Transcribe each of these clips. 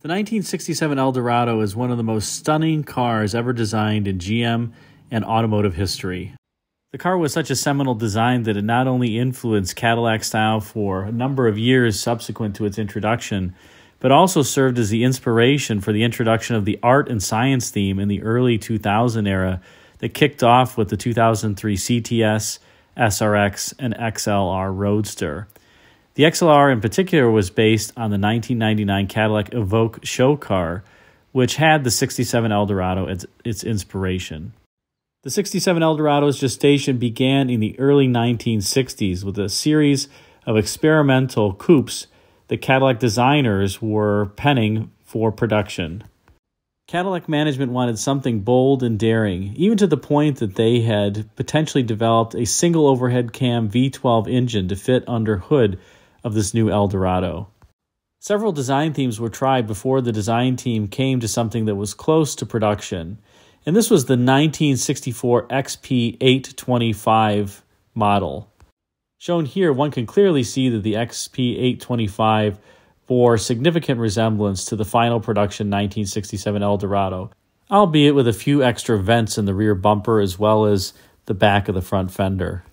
The 1967 Eldorado is one of the most stunning cars ever designed in GM and automotive history. The car was such a seminal design that it not only influenced Cadillac style for a number of years subsequent to its introduction, but also served as the inspiration for the introduction of the art and science theme in the early 2000 era that kicked off with the 2003 CTS, SRX, and XLR Roadster. The XLR in particular was based on the 1999 Cadillac Evoque show car, which had the 67 Eldorado as its inspiration. The 67 Eldorado's gestation began in the early 1960s with a series of experimental coupes that Cadillac designers were penning for production. Cadillac management wanted something bold and daring, even to the point that they had potentially developed a single overhead cam V12 engine to fit under hood of this new Eldorado. Several design themes were tried before the design team came to something that was close to production, and this was the 1964 XP825 model. Shown here, one can clearly see that the XP825 bore significant resemblance to the final production 1967 Eldorado, albeit with a few extra vents in the rear bumper as well as the back of the front fender.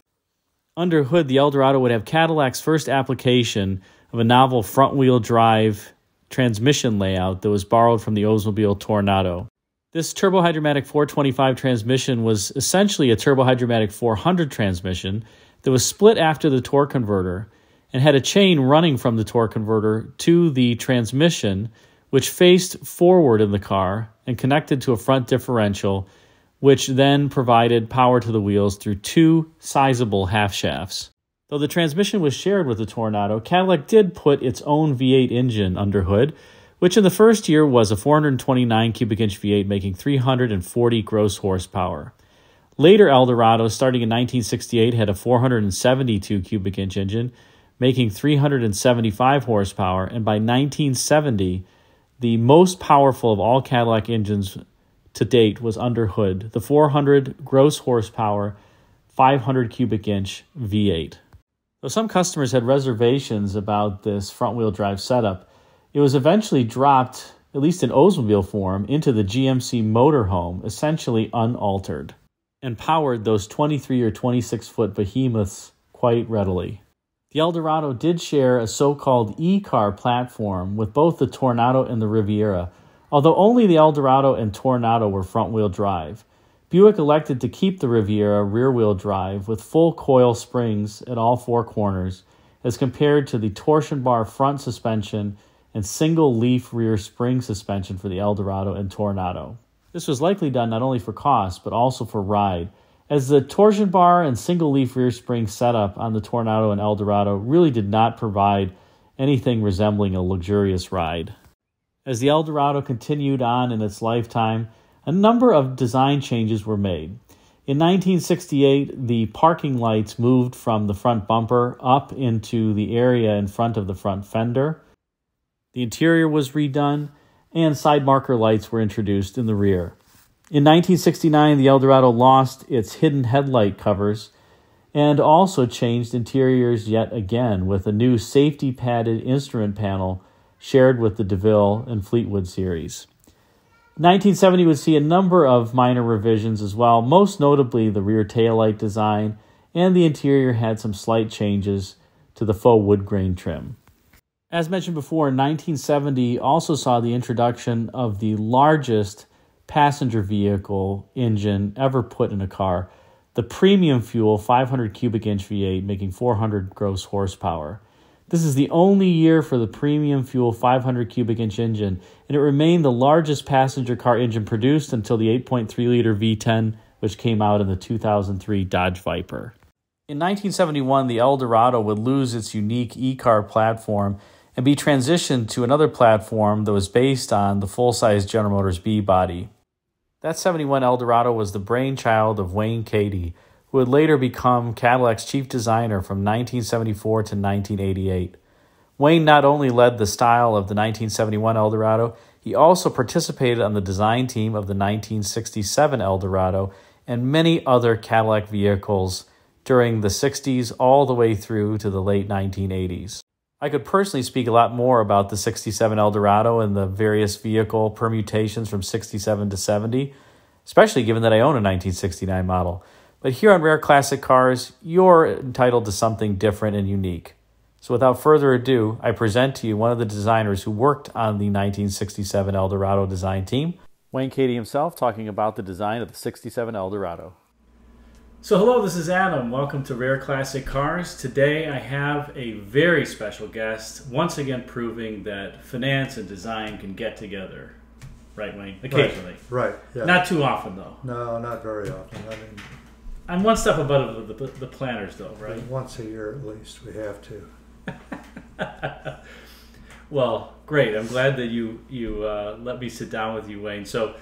Under hood, the Eldorado would have Cadillac's first application of a novel front-wheel drive transmission layout that was borrowed from the Oldsmobile Tornado. This turbohydromatic 425 transmission was essentially a turbohydromatic 400 transmission that was split after the torque converter and had a chain running from the torque converter to the transmission, which faced forward in the car and connected to a front differential, which then provided power to the wheels through two sizable half shafts. Though the transmission was shared with the Tornado, Cadillac did put its own V8 engine under hood, which in the first year was a 429 cubic inch V8 making 340 gross horsepower. Later Eldorados, starting in 1968, had a 472 cubic inch engine making 375 horsepower, and by 1970, the most powerful of all Cadillac engines to date was under hood, the 400 gross horsepower, 500 cubic inch V8. Though some customers had reservations about this front-wheel drive setup, it was eventually dropped, at least in Oldsmobile form, into the GMC motorhome, essentially unaltered, and powered those 23 or 26-foot behemoths quite readily. The Eldorado did share a so-called E-car platform with both the Tornado and the Riviera, although only the Eldorado and Tornado were front-wheel drive. Buick elected to keep the Riviera rear-wheel drive with full coil springs at all four corners, as compared to the torsion bar front suspension and single-leaf rear spring suspension for the Eldorado and Tornado. This was likely done not only for cost, but also for ride, as the torsion bar and single-leaf rear spring setup on the Tornado and Eldorado really did not provide anything resembling a luxurious ride. As the Eldorado continued on in its lifetime, a number of design changes were made. In 1968, the parking lights moved from the front bumper up into the area in front of the front fender. The interior was redone, and side marker lights were introduced in the rear. In 1969, the Eldorado lost its hidden headlight covers and also changed interiors yet again with a new safety-padded instrument panel shared with the DeVille and Fleetwood series. 1970 would see a number of minor revisions as well, most notably the rear taillight design, and the interior had some slight changes to the faux wood grain trim. As mentioned before, 1970 also saw the introduction of the largest passenger vehicle engine ever put in a car, the premium fuel 500 cubic inch V8 making 400 gross horsepower. This is the only year for the premium fuel 500 cubic inch engine, and it remained the largest passenger car engine produced until the 8.3-liter V10, which came out in the 2003 Dodge Viper. In 1971, the Eldorado would lose its unique E-car platform and be transitioned to another platform that was based on the full-size General Motors B body. That 71 Eldorado was the brainchild of Wayne Kady, who would later become Cadillac's chief designer from 1974 to 1988. Wayne not only led the style of the 1971 Eldorado, he also participated on the design team of the 1967 Eldorado and many other Cadillac vehicles during the 60s all the way through to the late 1980s. I could personally speak a lot more about the 67 Eldorado and the various vehicle permutations from 67 to 70, especially given that I own a 1969 model. But here on Rare Classic Cars, you're entitled to something different and unique. So without further ado, I present to you one of the designers who worked on the 1967 Eldorado design team, Wayne Kady himself, talking about the design of the 67 Eldorado. So hello, this is Adam. Welcome to Rare Classic Cars. Today I have a very special guest, once again proving that finance and design can get together. Right, Wayne? Occasionally. Right, yeah. Not too often, though. No, not very often. I mean, I'm one step above the planners, though, right? Once a year at least, we have to. Well, great. I'm glad that you let me sit down with you, Wayne. So,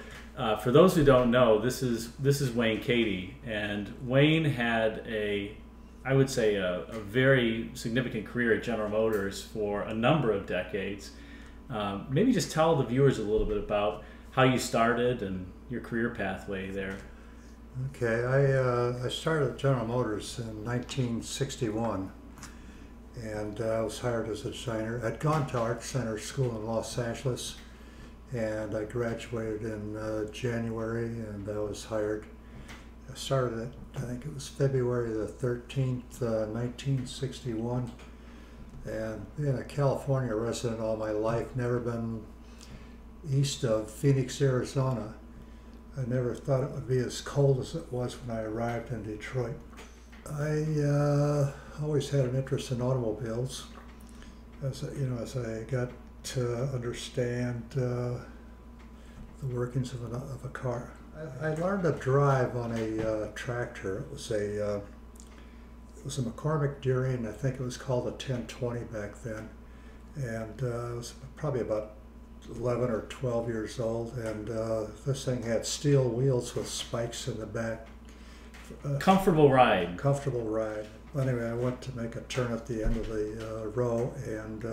for those who don't know, this is Wayne Kady, and Wayne had I would say a very significant career at General Motors for a number of decades. Maybe just tell the viewers a little bit about how you started and your career pathway there. Okay, I started at General Motors in 1961, and I was hired as a designer. I'd gone to Art Center School in Los Angeles, and I graduated in January, and I was hired. I started at, I think it was February the 13th, 1961, and being a California resident all my life, never been east of Phoenix, Arizona. I never thought it would be as cold as it was when I arrived in Detroit. I always had an interest in automobiles. As I got to understand the workings of a car. I learned to drive on a tractor. It was a McCormick Deering. I think it was called a 1020 back then, and I was probably about 11 or 12 years old, and this thing had steel wheels with spikes in the back. Comfortable ride. Comfortable ride. Anyway, I went to make a turn at the end of the row, and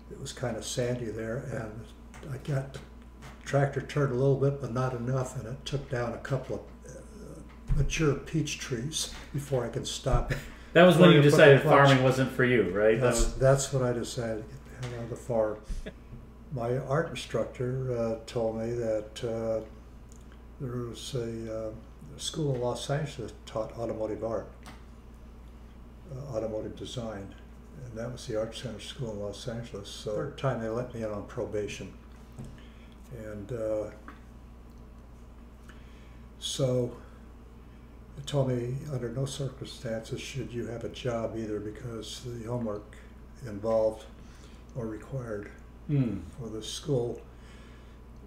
it was kind of sandy there, and I got the tractor turned a little bit, but not enough, and it took down a couple of mature peach trees before I could stop it. That was when you decided farming wasn't for you, right? That's when I decided to get the hell out of the farm. My art instructor told me that there was a school in Los Angeles that taught automotive art, automotive design, and that was the Art Center School in Los Angeles. So the third time they let me in on probation, and so they told me under no circumstances should you have a job either, because the homework involved or required for the school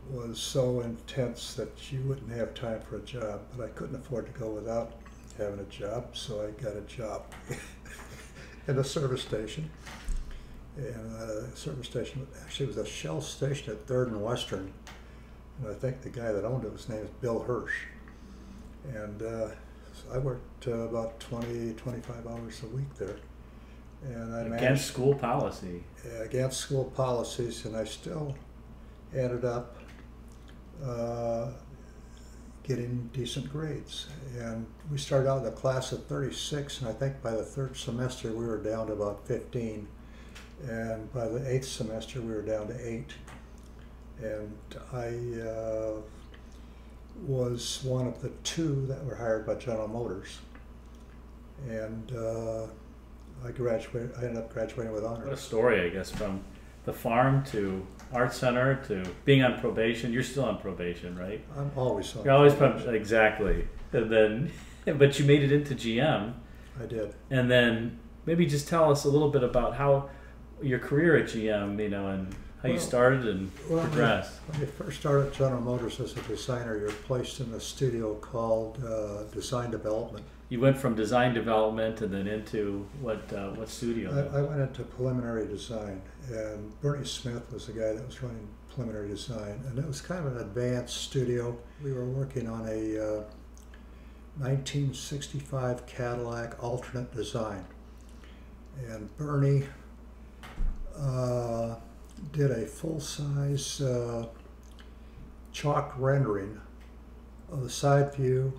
was so intense that you wouldn't have time for a job. But I couldn't afford to go without having a job, so I got a job in a service station. And the service station actually was a Shell station at 3rd and Western. And I think the guy that owned it, his name is Bill Hirsch. And so I worked about 20, 25 hours a week there. And I against school policy. Against school policies, and I still ended up getting decent grades. And we started out in a class of 36, and I think by the 3rd semester we were down to about 15. And by the 8th semester we were down to 8. And I was one of the 2 that were hired by General Motors. And I ended up graduating with honors. What a story, I guess, from the farm to Art Center to being on probation. You're still on probation, right? I'm always on. You're always exactly. And then, but you made it into GM. I did. And then maybe just tell us a little bit about how your career at GM, and how you started and progressed. When you first started at General Motors as a designer, you're placed in a studio called Design Development. You went from design development and then into what studio? I went into preliminary design, and Bernie Smith was the guy that was running preliminary design, and it was kind of an advanced studio. We were working on a 1965 Cadillac alternate design, and Bernie did a full-size chalk rendering of the side view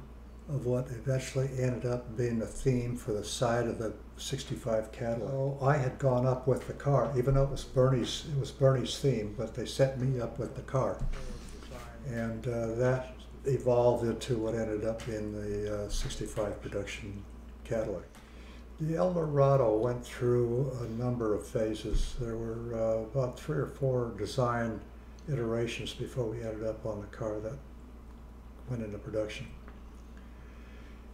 of what eventually ended up being the theme for the side of the 65 Cadillac. So I had gone up with the car, even though it was Bernie's theme, but they set me up with the car. And that evolved into what ended up being the 65 production Cadillac. The Eldorado went through a number of phases. There were about 3 or 4 design iterations before we ended up on the car that went into production.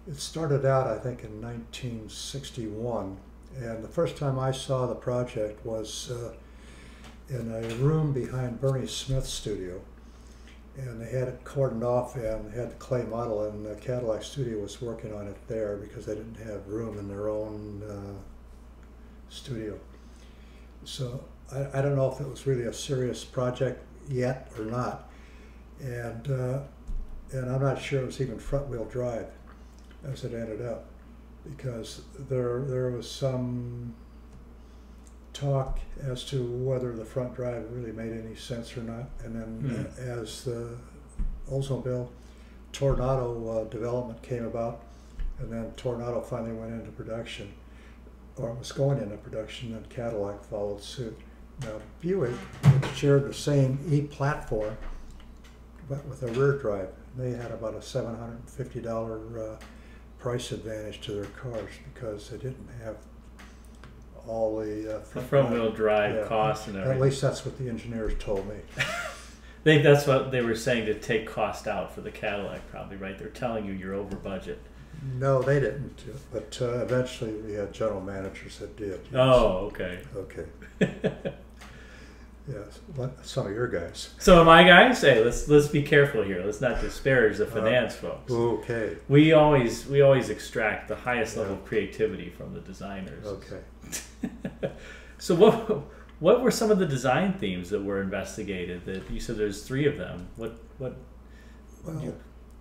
It started out, I think, in 1961, and the first time I saw the project was in a room behind Bernie Smith's studio. And they had it cordoned off and had the clay model, and the Cadillac studio was working on it there because they didn't have room in their own studio. So I don't know if it was really a serious project yet or not, and I'm not sure it was even front-wheel drive as it ended up, because there was some talk as to whether the front drive really made any sense or not, and then as the Oldsmobile Tornado development came about, and then Tornado finally went into production, or was going into production, and Cadillac followed suit. Now Buick shared the same E-platform, but with a rear drive. They had about a $750 price advantage to their cars because they didn't have all the front-wheel drive costs and everything. At least that's what the engineers told me. I think that's what they were saying, to take cost out for the Cadillac, probably, right? They're telling you you're over budget. No, they didn't. But eventually we had general managers that did. Yes. Oh, okay. Okay. Yes, some of your guys. Some of my guys? Hey, let's be careful here. Let's not disparage the finance folks. Okay. We always extract the highest level of creativity from the designers. Okay. So what were some of the design themes that were investigated? That you said there's 3 of them. What? Well,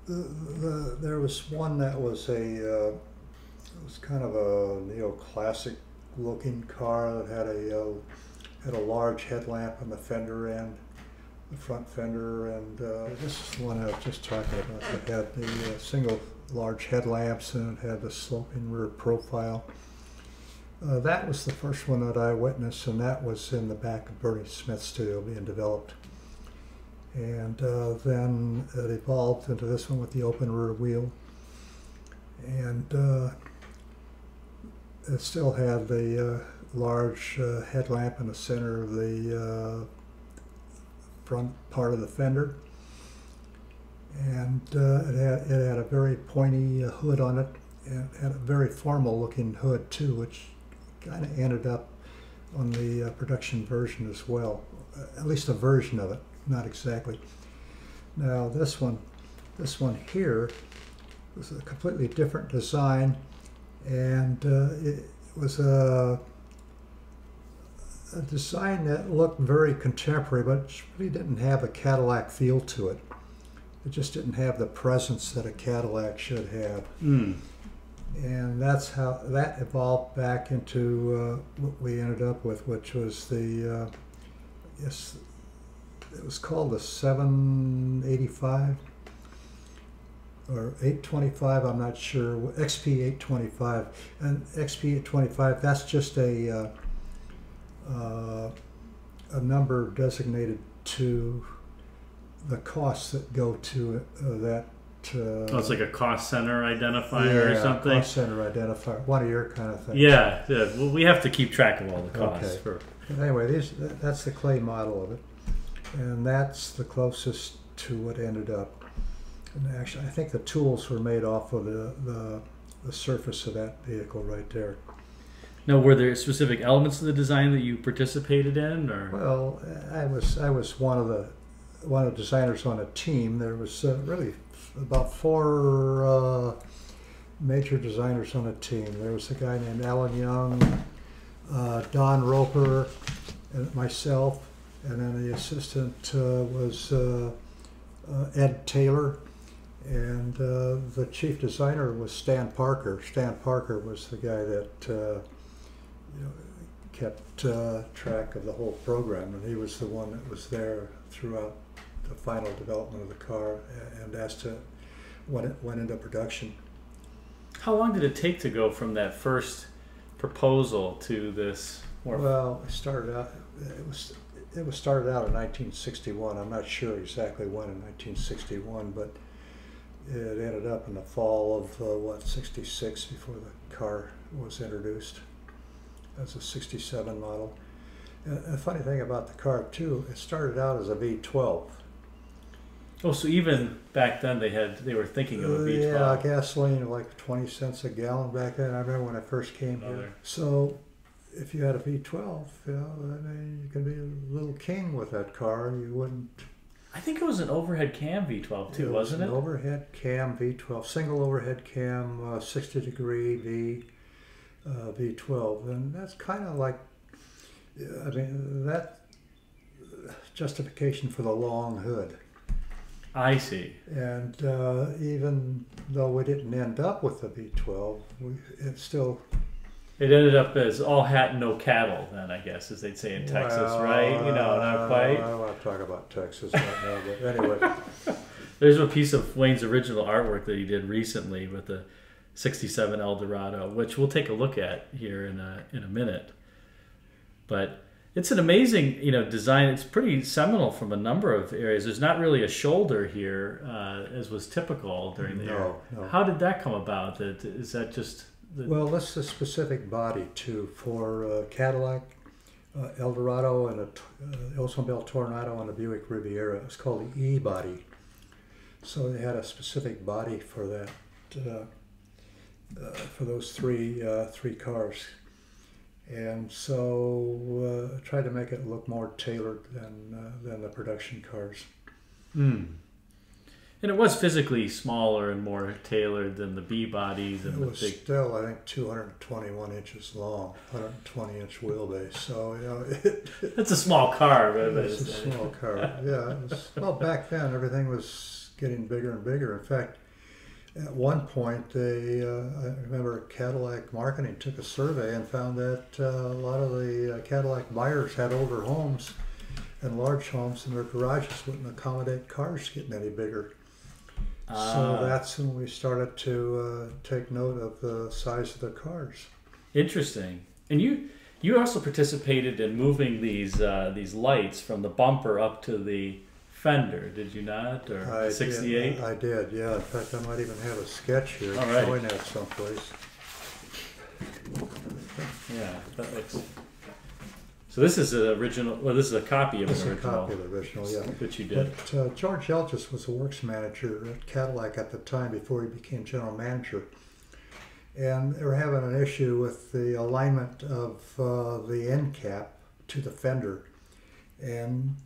there was one that was it was kind of a neoclassic looking car that had a large headlamp on the fender end, the front fender, and this is the one I was just talking about. It had the single large headlamps, and it had the sloping rear profile. That was the first one that I witnessed, and that was in the back of Bernie Smith's studio being developed. And then it evolved into this one with the open rear wheel. And it still had the large headlamp in the center of the front part of the fender. And it had a very pointy hood on it, and it had a very formal looking hood too, which kind of ended up on the production version as well, at least a version of it, not exactly. Now this one here was a completely different design, and it was a design that looked very contemporary, but really didn't have a Cadillac feel to it. It just didn't have the presence that a Cadillac should have. And that's how that evolved back into what we ended up with, which was the, yes, it was called the 785 or 825, I'm not sure, XP 825. And XP 825, that's just a number designated to the costs that go to that. It's like a cost center identifier or something? Yeah, cost center identifier, one of your kind of things. Yeah. Well, we have to keep track of all the costs. Okay. But anyway, that's the clay model of it, and that's the closest to what ended up. And actually, I think the tools were made off of the surface of that vehicle right there. Now, were there specific elements of the design that you participated in, or? Well, I was one of the designers on a team. There was really about 4 major designers on a team. There was a guy named Alan Young, Don Roper, and myself, and then the assistant was Ed Taylor, and the chief designer was Stan Parker. Stan Parker was the guy that kept track of the whole program, and he was the one that was there throughout the final development of the car and as to when it went into production. How long did it take to go from that first proposal to this more? Well, it was started out in 1961. I'm not sure exactly when in 1961, but it ended up in the fall of 66 before the car was introduced as a 67 model. And a funny thing about the car too, it started out as a V12. Oh, so even back then they were thinking of a V12. Yeah, gasoline like 20 cents a gallon back then. I remember when I first came here. So if you had a V12, you know, I mean, you could be a little king with that car. You wouldn't. I think it was an overhead cam V12 too, wasn't it? An overhead cam V12, single overhead cam, 60-degree V12, and that's kind of like, I mean, that justification for the long hood. I see. And even though we didn't end up with the V12, it ended up as all hat and no cattle, then, I guess, as they'd say in Texas, right? You know, not quite. I don't want to talk about Texas right now, but anyway. There's a piece of Wayne's original artwork that he did recently with the 67 Eldorado, which we'll take a look at here in a minute. But it's an amazing, design. It's pretty seminal from a number of areas. There's not really a shoulder here, as was typical during the era. No. How did that come about? Is that just... Well, that's the specific body, too, for Cadillac Eldorado and Oldsmobile Tornado and the Buick Riviera. It's called the E-body. So they had a specific body for that, for those three cars. And so tried to make it look more tailored than the production cars. Mm. And it was physically smaller and more tailored than the B bodies. And it was still, I think, 221 inches long, 120-inch wheelbase. So it's a small car, right? It's a small car. Yeah. Well, back then everything was getting bigger and bigger. In fact, at one point, I remember Cadillac Marketing took a survey and found that a lot of the Cadillac buyers had older homes and large homes, and their garages wouldn't accommodate cars getting any bigger. So that's when we started to take note of the size of the cars. Interesting. And you also participated in moving these lights from the bumper up to the fender, did you not? Or 68? I did, yeah. In fact, I might even have a sketch here showing that someplace. Yeah, that looks... So this is an original, well, this is a copy of an original. This is a copy of the original, yeah. That you did. But George Elgis was a works manager at Cadillac at the time before he became general manager. And they were having an issue with the alignment of the end cap to the fender. And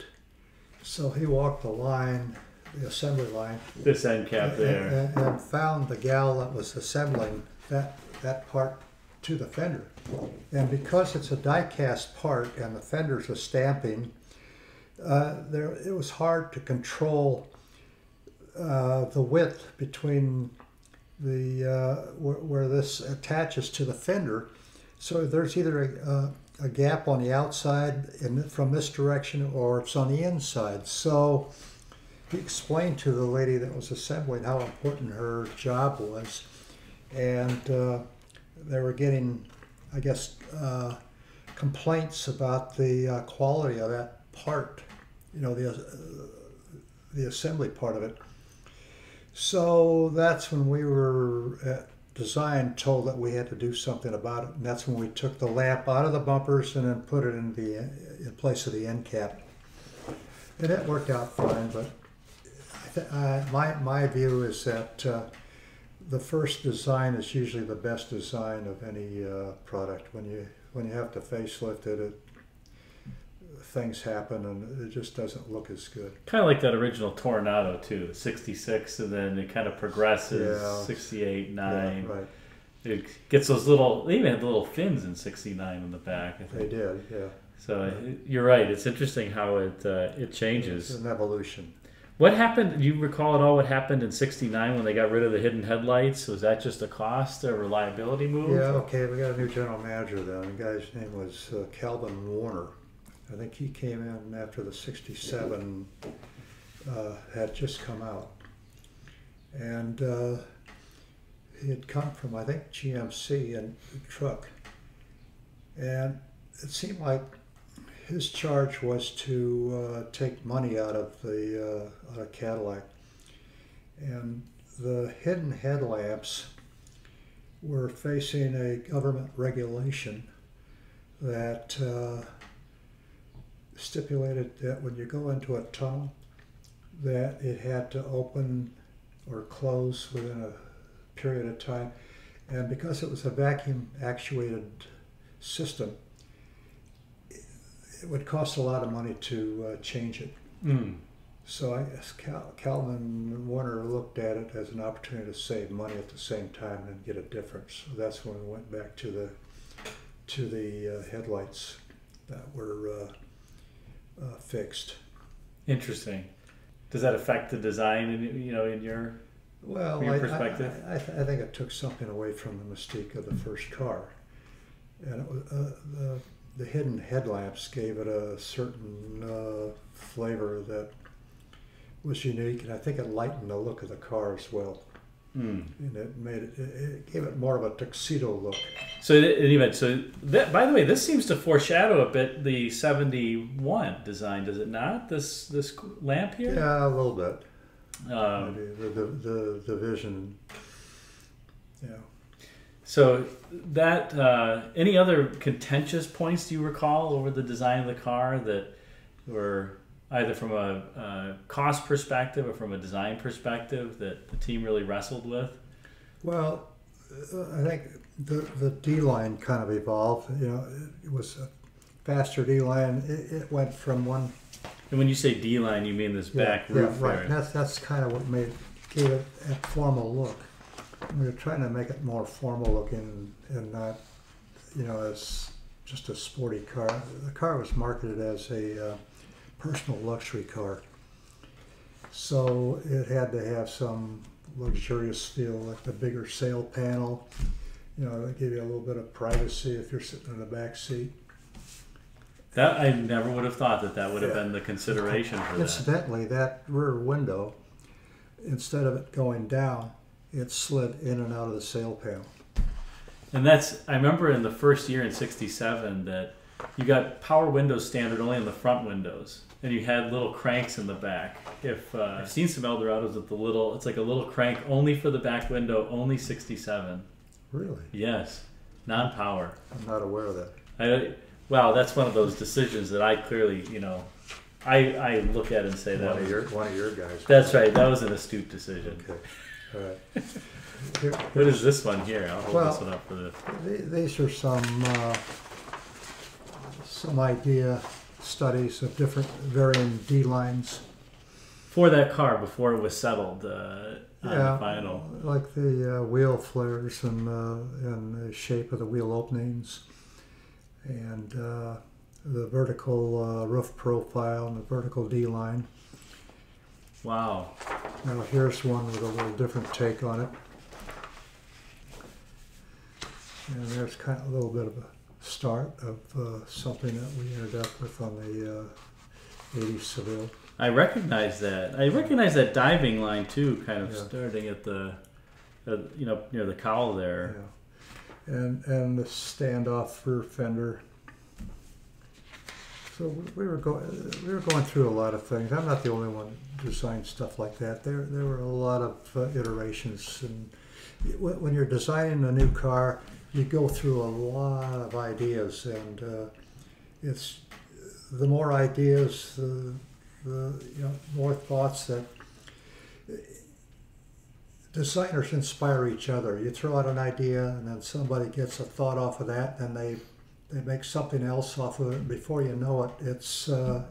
so he walked the line, the assembly line. This end cap there. And found the gal that was assembling that part to the fender. And because it's a die-cast part and the fender's a stamping, it was hard to control the width between the where this attaches to the fender. So there's either a gap on the outside from this direction, or it's on the inside. So he explained to the lady that was assembling how important her job was, and they were getting, I guess, complaints about the quality of that part, the assembly part of it. So that's when we were at design told that we had to do something about it, and that's when we took the lamp out of the bumpers and then put it in place of the end cap. And that worked out fine, but my view is that the first design is usually the best design of any product. When you have to facelift it, things happen and it just doesn't look as good. Kind of like that original Tornado too, 66, and then it kind of progresses, 68, 9. Yeah, right. It gets those little, they even had the little fins in 69 in the back, I think. They did, yeah. So you're right, it's interesting how it changes. It's an evolution. What happened, do you recall at all what happened in 69 when they got rid of the hidden headlights? Was that just a cost or reliability move? Yeah, okay, we got a new general manager then. The guy's name was Calvin Warner. I think he came in after the 67 had just come out. And he had come from, I think, GMC and the truck. And it seemed like his charge was to take money out of out of Cadillac. And the hidden headlamps were facing a government regulation that stipulated that when you go into a tunnel, that it had to open or close within a period of time. And because it was a vacuum actuated system, it would cost a lot of money to change it. Mm. So I guess Calvin and Warner looked at it as an opportunity to save money at the same time and get a difference. So that's when we went back to the headlights that were fixed. Interesting. Does that affect the design in your perspective? I think it took something away from the mystique of the first car, and it was, the hidden headlamps gave it a certain flavor that was unique, and I think it lightened the look of the car as well. Mm. And it gave it more of a tuxedo look. So in any event, by the way, this seems to foreshadow a bit the 71 design, does it not? This lamp here? Yeah, a little bit. The vision. Yeah. So that any other contentious points do you recall over the design of the car that were either from a cost perspective or from a design perspective that the team really wrestled with? Well, I think the D-line kind of evolved. It was a faster D-line. It went from one. And when you say D-line, you mean this back roof? Yeah, right. Area. That's kind of what gave it a formal look. We were trying to make it more formal looking and not, as just a sporty car. The car was marketed as a personal luxury car, so it had to have some luxurious feel, like the bigger sail panel. They give you a little bit of privacy if you're sitting in the back seat. That I never would have thought that would have been the consideration for that. Incidentally, that rear window, instead of it going down, it slid in and out of the sail panel. And I remember in the first year in '67 that you got power windows standard only in the front windows, and you had little cranks in the back. I've seen some Eldorados with it's like a little crank only for the back window, only '67. Really? Yes, non-power. I'm not aware of that. Wow, that's one of those decisions that I clearly, I look at and say that one of your guys. That's right. That was an astute decision. Okay. All right. What is this one here? I'll hold this one up for this. These are some idea studies of different varying D lines for that car before it was settled on the final. Like the wheel flares and the shape of the wheel openings, and the vertical roof profile and the vertical D line. Wow. Now here's one with a little different take on it. And there's kind of a little bit of a start of something that we ended up with on the 80s Seville. I recognize that. I recognize that diving line too, kind of starting at the, near the cowl there. Yeah. And the standoff rear fender. So we were going through a lot of things. I'm not the only one who designed stuff like that. There were a lot of iterations, and when you're designing a new car, you go through a lot of ideas, and it's the more ideas, the more thoughts that designers inspire each other. You throw out an idea, and then somebody gets a thought off of that, and they make something else off of it, and before you know it, it's a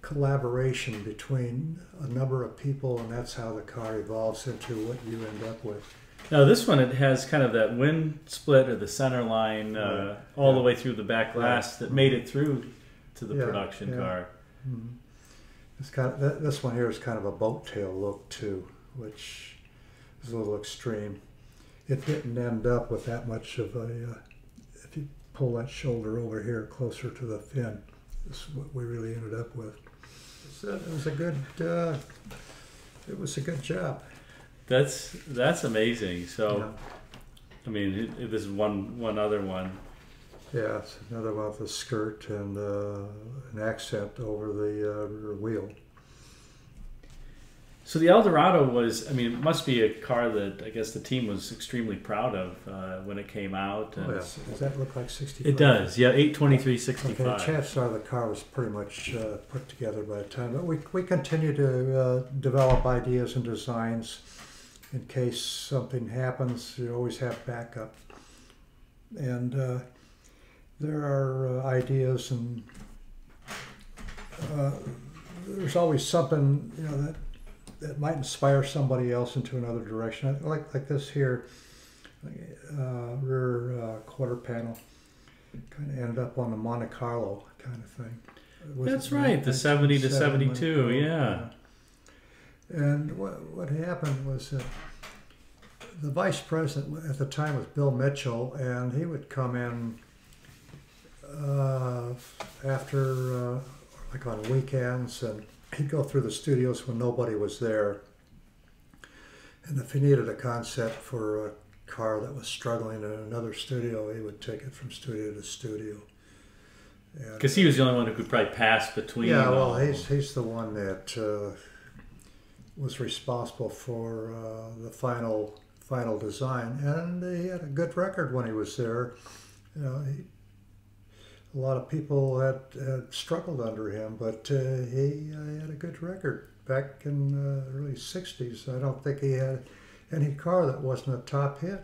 collaboration between a number of people, and that's how the car evolves into what you end up with. Now this one, it has kind of that wind split or the center line all the way through the back glass that made it through to the production car. Mm-hmm. It's kind of, this one here is kind of a boat tail look too, which is a little extreme. It didn't end up with that much of a, if you pull that shoulder over here closer to the fin, this is what we really ended up with. So it was a good job. That's amazing. So, Yeah. I mean, this is one other one. Yeah, it's another one with a skirt and an accent over the rear wheel. So the Eldorado was, I mean, it must be a car that I guess the team was extremely proud of when it came out. Oh, yeah. Does that look like 65? It does, yeah, 82365. Okay, chances are the car was pretty much put together by the time. But we continue to develop ideas and designs in case something happens. You always have backup. And there are ideas, and there's always something, you know, that might inspire somebody else into another direction. Like this here, rear quarter panel, kind of ended up on the Monte Carlo kind of thing. That's right, the 70 to 72, yeah. And what happened was that the vice president at the time was Bill Mitchell, and he would come in after, like on weekends, and he'd go through the studios when nobody was there. And if he needed a concept for a car that was struggling in another studio, he would take it from studio to studio. Because he was the only one who could probably pass between. Yeah, well, he's the one that was responsible for the final design, and he had a good record when he was there. You know, a lot of people had struggled under him, but he had a good record back in the early 60s. I don't think he had any car that wasn't a top hit.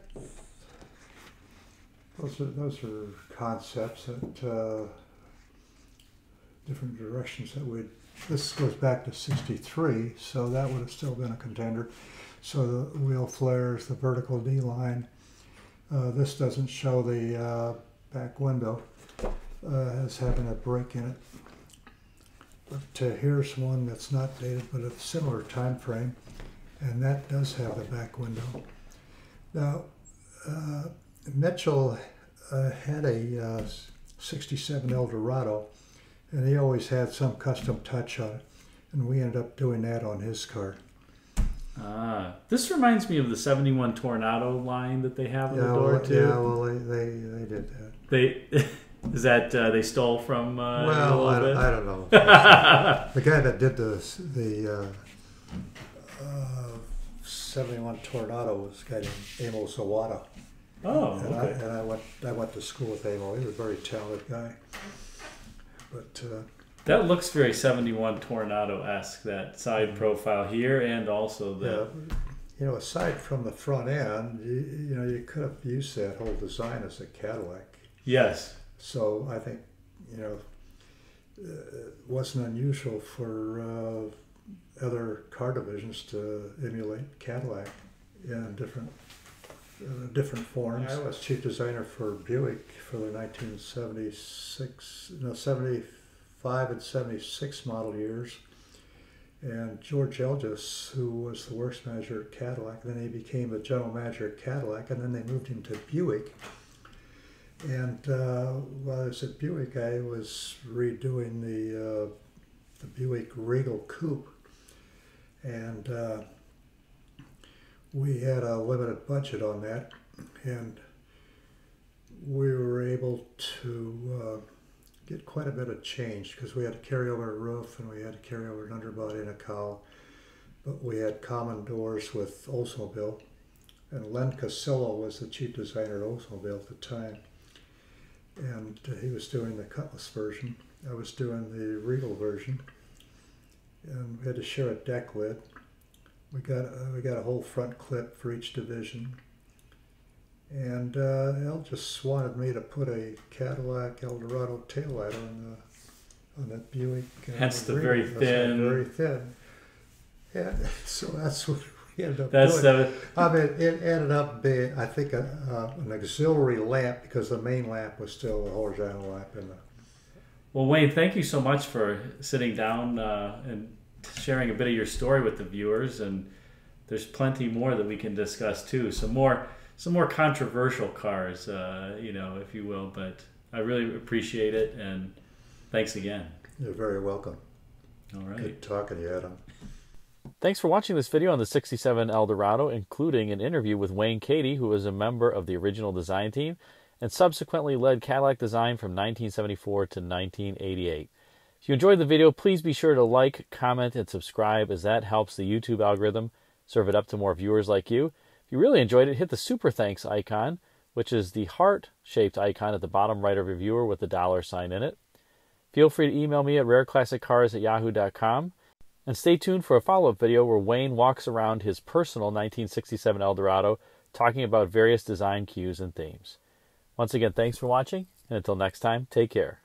Those are concepts that different directions that we'd. This goes back to 63, so that would have still been a contender. So the wheel flares, the vertical D-line. This doesn't show the back window as having a break in it. But here's one that's not dated, but a similar time frame, and that does have the back window. Now, Mitchell had a 67 Eldorado, and he always had some custom touch on it, and we ended up doing that on his car. This reminds me of the 71 Tornado line that they have on the door, too. Yeah, well, they did that. Is that they stole from well, I don't know. The guy that did the 71 Tornado was a guy named Amo Zawada. Oh, and okay. I went to school with Amo. He was a very talented guy. But that looks very 71 Tornado-esque, that side profile here, and also the... You know, aside from the front end, you could have used that whole design as a Cadillac. Yes. So I think, it wasn't unusual for other car divisions to emulate Cadillac in different forms. I was chief designer for Buick for the 75 and 76 model years. And George Elgis, who was the works manager at Cadillac, then he became the general manager at Cadillac, and then they moved him to Buick. And while I was at Buick, I was redoing the Buick Regal Coupe, and we had a limited budget on that, and we were able to get quite a bit of change because we had to carry over a roof and we had to carry over an underbody and a cowl, but we had common doors with Oldsmobile, and Len Casillo was the chief designer at Oldsmobile at the time. And he was doing the Cutlass version. I was doing the Regal version, and we had to share a deck lid. We got a whole front clip for each division, and Al just wanted me to put a Cadillac Eldorado taillight on that Buick. Hence the very thin. Very thin. Yeah, so that's what we ended up doing. I mean, it ended up being, I think, an auxiliary lamp because the main lamp was still a horizontal lamp. Well, Wayne, thank you so much for sitting down and sharing a bit of your story with the viewers. And there's plenty more that we can discuss too. Some more controversial cars, if you will. But I really appreciate it, and thanks again. You're very welcome. All right. Good talking to you, Adam. Thanks for watching this video on the 67 Eldorado, including an interview with Wayne Kady, who was a member of the original design team and subsequently led Cadillac design from 1974 to 1988. If you enjoyed the video, please be sure to like, comment, and subscribe, as that helps the YouTube algorithm serve it up to more viewers like you. If you really enjoyed it, hit the super thanks icon, which is the heart-shaped icon at the bottom right of your viewer with the $sign in it. Feel free to email me at rareclassiccars@yahoo.com. And stay tuned for a follow-up video where Wayne walks around his personal 1967 Eldorado talking about various design cues and themes. Once again, thanks for watching, and until next time, take care.